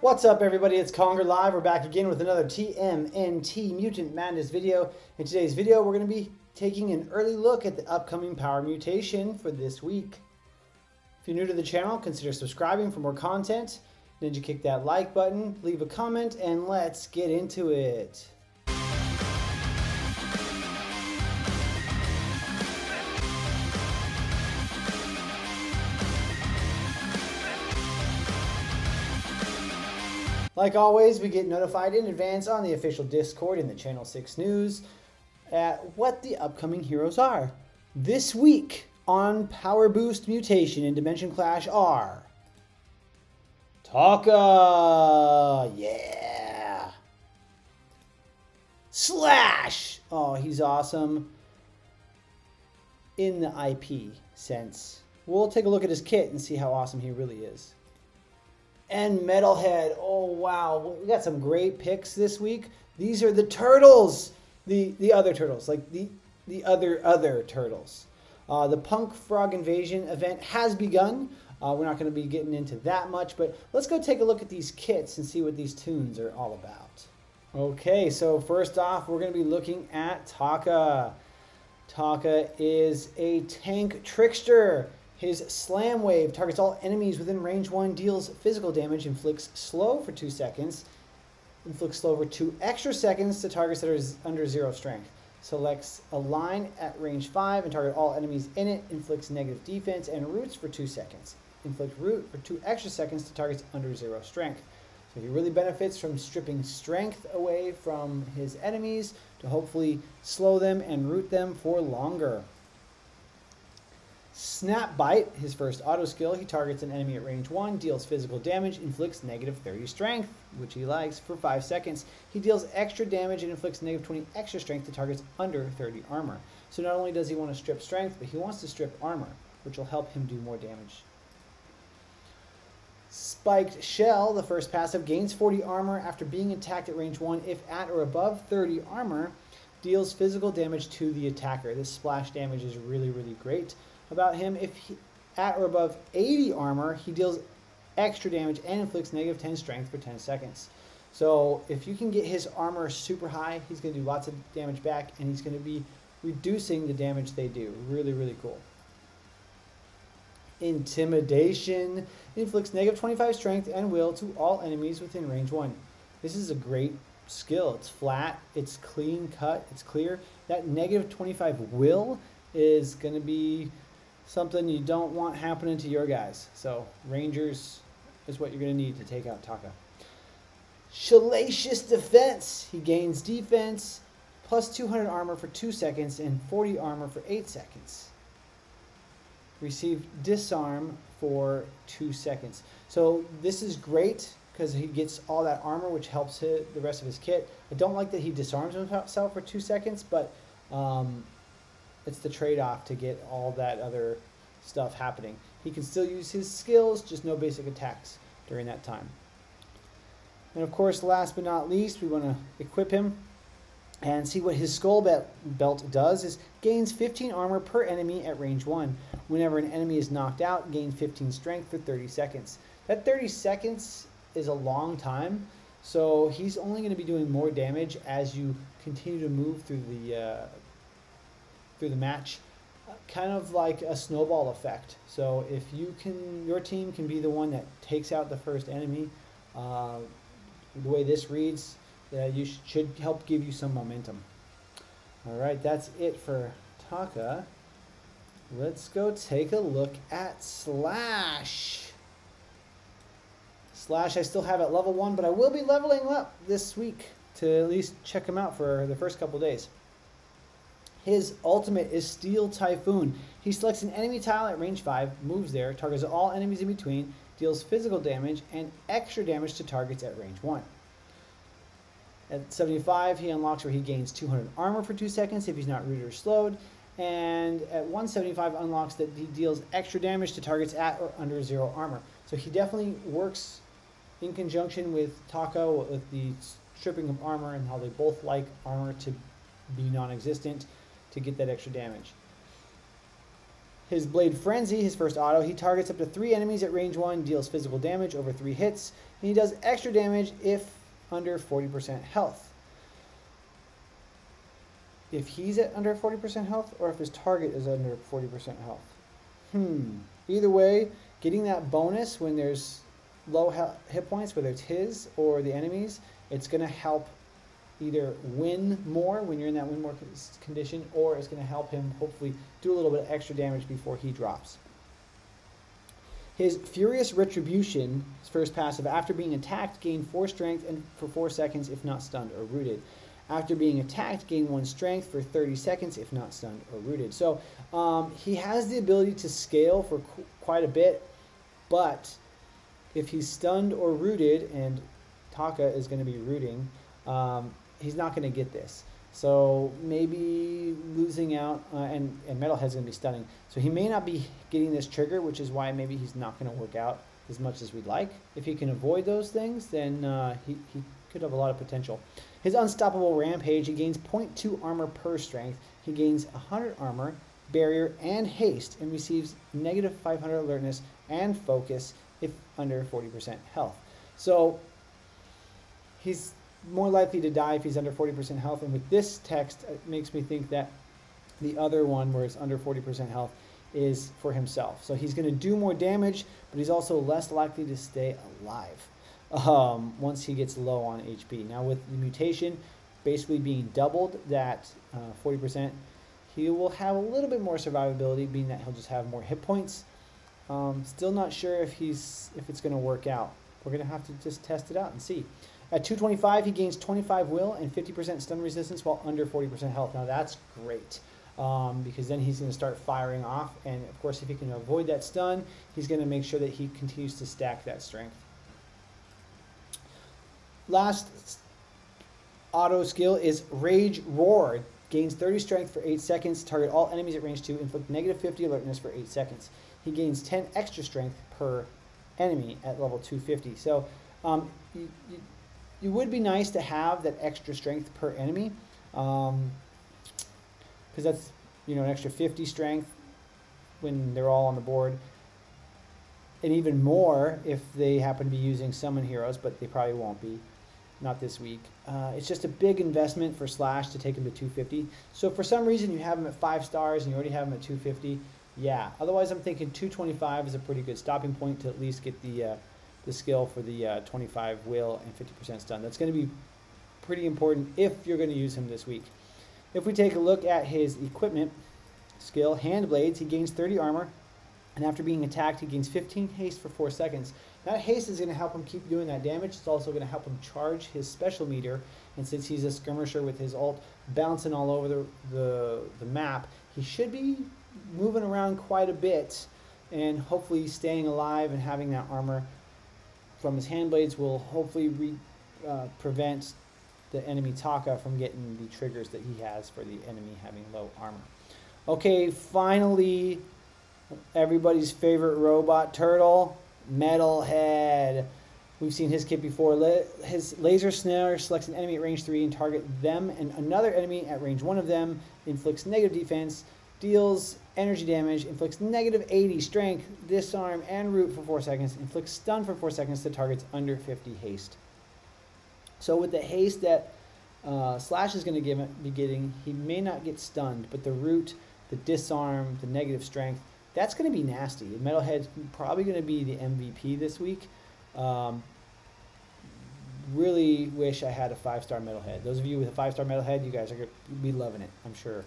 What's up, everybody? It's Conger Live. We're back again with another TMNT Mutant Madness video. In today's video, we're going to be taking an early look at the upcoming power mutation for this week. If you're new to the channel, consider subscribing for more content. Ninja kick that like button, leave a comment, and let's get into it. Like always, we get notified in advance on the official Discord in the Channel 6 News at what the upcoming heroes are. This week on Power Boost Mutation in Dimension Clash are Taka, yeah. Slash, oh, he's awesome in the IP sense. We'll take a look at his kit and see how awesome he really is. And Metalhead, oh wow, we got some great picks this week. These are the turtles, the other turtles, like the other turtles. The Punk Frog Invasion event has begun. We're not going to be getting into that much, but let's go take a look at these kits and see what these tunes are all about. Okay, so first off, we're going to be looking at Taka. Taka is a tank trickster. His Slam Wave targets all enemies within range 1, deals physical damage, inflicts slow for 2 seconds, inflicts slow for 2 extra seconds to targets that are under 0 strength. Selects a line at range 5 and target all enemies in it, inflicts negative defense, and roots for 2 seconds. Inflict root for 2 extra seconds to targets under 0 strength. So he really benefits from stripping strength away from his enemies to hopefully slow them and root them for longer. Snap Bite, his first auto skill, he targets an enemy at range 1, deals physical damage, inflicts negative 30 strength, which he likes, for 5 seconds. He deals extra damage and inflicts negative 20 extra strength to targets under 30 armor. So not only does he want to strip strength, but he wants to strip armor, which will help him do more damage. Spiked Shell, the first passive, gains 40 armor after being attacked at range 1 if at or above 30 armor, deals physical damage to the attacker. This splash damage is really, really great about him. If he, at or above 80 armor, he deals extra damage and inflicts negative 10 strength for 10 seconds. So if you can get his armor super high, he's going to do lots of damage back, and he's going to be reducing the damage they do. Really, really cool. Intimidation inflicts negative 25 strength and will to all enemies within range 1. This is a great skill. It's flat, it's clean cut, it's clear. That negative 25 will is going to be something you don't want happening to your guys. So Rangers is what you're going to need to take out Taka. Salacious Defense. He gains defense plus 200 armor for 2 seconds and 40 armor for 8 seconds. Receive disarm for 2 seconds. So this is great because he gets all that armor, which helps the rest of his kit. I don't like that he disarms himself for 2 seconds, but it's the trade-off to get all that other stuff happening. He can still use his skills, just no basic attacks during that time. And of course, last but not least, we want to equip him and see what his skull belt does. Is gains 15 armor per enemy at range 1. Whenever an enemy is knocked out, gain 15 strength for 30 seconds. That 30 seconds is a long time, so he's only going to be doing more damage as you continue to move through the match, kind of like a snowball effect. So if your team can be the one that takes out the first enemy, the way this reads, you should help give you some momentum. All right, that's it for Taka. Let's go take a look at Slash. Slash, I still have at level 1, but I will be leveling up this week to at least check him out for the first couple days. His ultimate is Steel Typhoon. He selects an enemy tile at range 5, moves there, targets all enemies in between, deals physical damage and extra damage to targets at range 1. At 75, he unlocks where he gains 200 armor for 2 seconds if he's not rooted or slowed. And at 175, unlocks that he deals extra damage to targets at or under 0 armor. So he definitely works in conjunction with Taka with the stripping of armor and how they both like armor to be non-existent to get that extra damage. His Blade Frenzy, his first auto, he targets up to 3 enemies at range 1, deals physical damage over 3 hits, and he does extra damage if under 40% health. If he's at under 40% health, or if his target is under 40% health. Either way, getting that bonus when there's low hit points, whether it's his or the enemies, it's going to help either win more when you're in that win more condition, or it's going to help him hopefully do a little bit of extra damage before he drops. His Furious Retribution, his first passive, after being attacked, gain 4 strength and for 4 seconds if not stunned or rooted. After being attacked, gain 1 strength for 30 seconds if not stunned or rooted. So he has the ability to scale for quite a bit, but if he's stunned or rooted, and Taka is going to be rooting, he's not going to get this. So maybe losing out, and Metalhead's going to be stunning. So he may not be getting this trigger, which is why maybe he's not going to work out as much as we'd like. If he can avoid those things, then he could have a lot of potential. His Unstoppable Rampage, he gains 0.2 armor per strength. He gains 100 armor, barrier, and haste, and receives negative 500 alertness and focus if under 40% health. So he's more likely to die if he's under 40% health, and with this text, it makes me think that the other one, where it's under 40% health, is for himself. So he's going to do more damage, but he's also less likely to stay alive once he gets low on HP. Now with the mutation basically being doubled, that 40%, he will have a little bit more survivability, being that he'll just have more hit points. Still not sure if it's going to work out. We're going to have to just test it out and see. At 225, he gains 25 will and 50% stun resistance while under 40% health. Now that's great, because then he's going to start firing off, and of course if he can avoid that stun, he's going to make sure that he continues to stack that strength. Last auto skill is Rage Roar. Gains 30 strength for 8 seconds. Target all enemies at range 2. Inflict negative 50 alertness for 8 seconds. He gains 10 extra strength per enemy at level 250. So it would be nice to have that extra strength per enemy, because that's, an extra 50 strength when they're all on the board, and even more if they happen to be using summon heroes, but they probably won't be, not this week. It's just a big investment for Slash to take him to 250. So if for some reason you have him at 5 stars and you already have him at 250, yeah. Otherwise, I'm thinking 225 is a pretty good stopping point to at least get the skill for the 25 will and 50% stun. That's going to be pretty important if you're going to use him this week. If we take a look at his equipment skill, Hand Blades, he gains 30 armor, and after being attacked, he gains 15 haste for 4 seconds. That haste is going to help him keep doing that damage. It's also going to help him charge his special meter, and since he's a skirmisher with his ult bouncing all over the map, he should be moving around quite a bit, and hopefully staying alive and having that armor from his Hand Blades will hopefully prevent the enemy Taka from getting the triggers that he has for the enemy having low armor. Okay, finally, everybody's favorite robot turtle, Metalhead. We've seen his kit before. His laser snare selects an enemy at range 3 and target them and another enemy at range 1 of them, inflicts negative defense, deals energy damage, inflicts negative 80 strength, disarm, and root for 4 seconds, inflicts stun for 4 seconds to targets under 50 haste. So with the haste that Slash is going to be getting, he may not get stunned, but the root, the disarm, the negative strength, that's going to be nasty. Metalhead's probably going to be the MVP this week. Really wish I had a 5-star Metalhead. Those of you with a 5-star Metalhead, you guys are going to be loving it, I'm sure.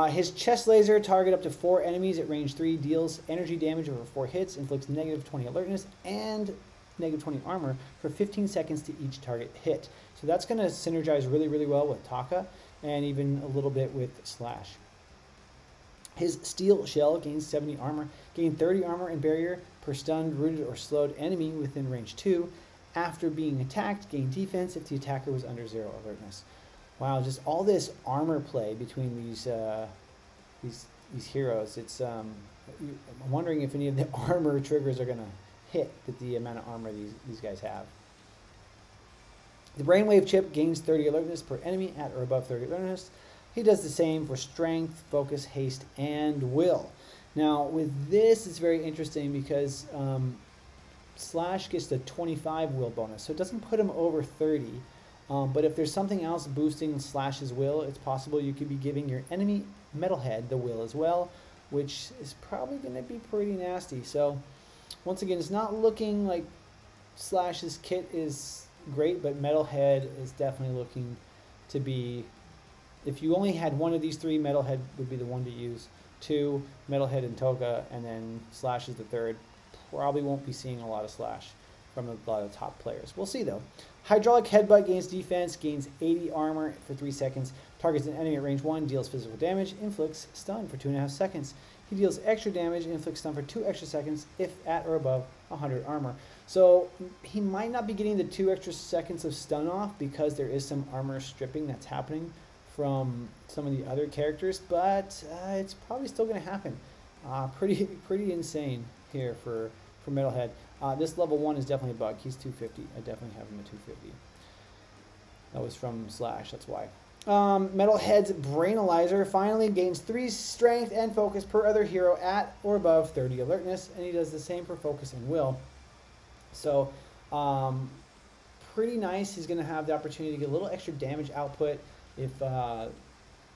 His chest laser, target up to 4 enemies at range 3, deals energy damage over 4 hits, inflicts negative 20 alertness and negative 20 armor for 15 seconds to each target hit. So that's going to synergize really, really well with Taka, and even a little bit with Slash. His steel shell gains 70 armor, gain 30 armor and barrier per stunned, rooted, or slowed enemy within range 2. After being attacked, gain defense if the attacker was under 0 alertness. Wow, just all this armor play between these heroes. It's I'm wondering if any of the armor triggers are going to hit with the amount of armor these guys have. The brainwave chip gains 30 alertness per enemy at or above 30 alertness. He does the same for strength, focus, haste, and will. Now with this, it's very interesting because Slash gets the 25 will bonus, so it doesn't put him over 30. But if there's something else boosting Slash's will, it's possible you could be giving your enemy Metalhead the will as well, which is probably going to be pretty nasty. So once again, it's not looking like Slash's kit is great, but Metalhead is definitely looking to be, if you only had one of these three, Metalhead would be the one to use. 2, Metalhead and Tokka, and then Slash is the third. Probably won't be seeing a lot of Slash from a lot of top players. We'll see though. Hydraulic Headbutt gains defense, gains 80 armor for 3 seconds, targets an enemy at range 1, deals physical damage, inflicts stun for 2.5 seconds. He deals extra damage, inflicts stun for 2 extra seconds if at or above 100 armor. So he might not be getting the 2 extra seconds of stun off because there is some armor stripping that's happening from some of the other characters, but it's probably still going to happen. Pretty insane here for Metalhead. This level 1 is definitely a bug. He's 250. I definitely have him at 250. That was from Slash, that's why. Metalhead's Brainalyzer finally gains 3 strength and focus per other hero at or above 30 alertness, and he does the same for focus and will. So pretty nice. He's going to have the opportunity to get a little extra damage output if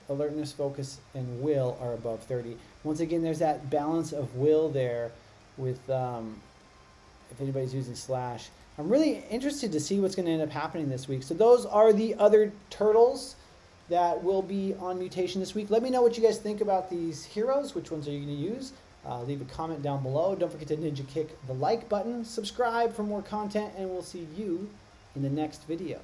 alertness, focus, and will are above 30. Once again, there's that balance of will there with if anybody's using Slash. I'm really interested to see what's going to end up happening this week. So those are the other turtles that will be on Mutation this week. Let me know what you guys think about these heroes. Which ones are you going to use? Leave a comment down below. Don't forget to ninja kick the like button. Subscribe for more content, and we'll see you in the next video.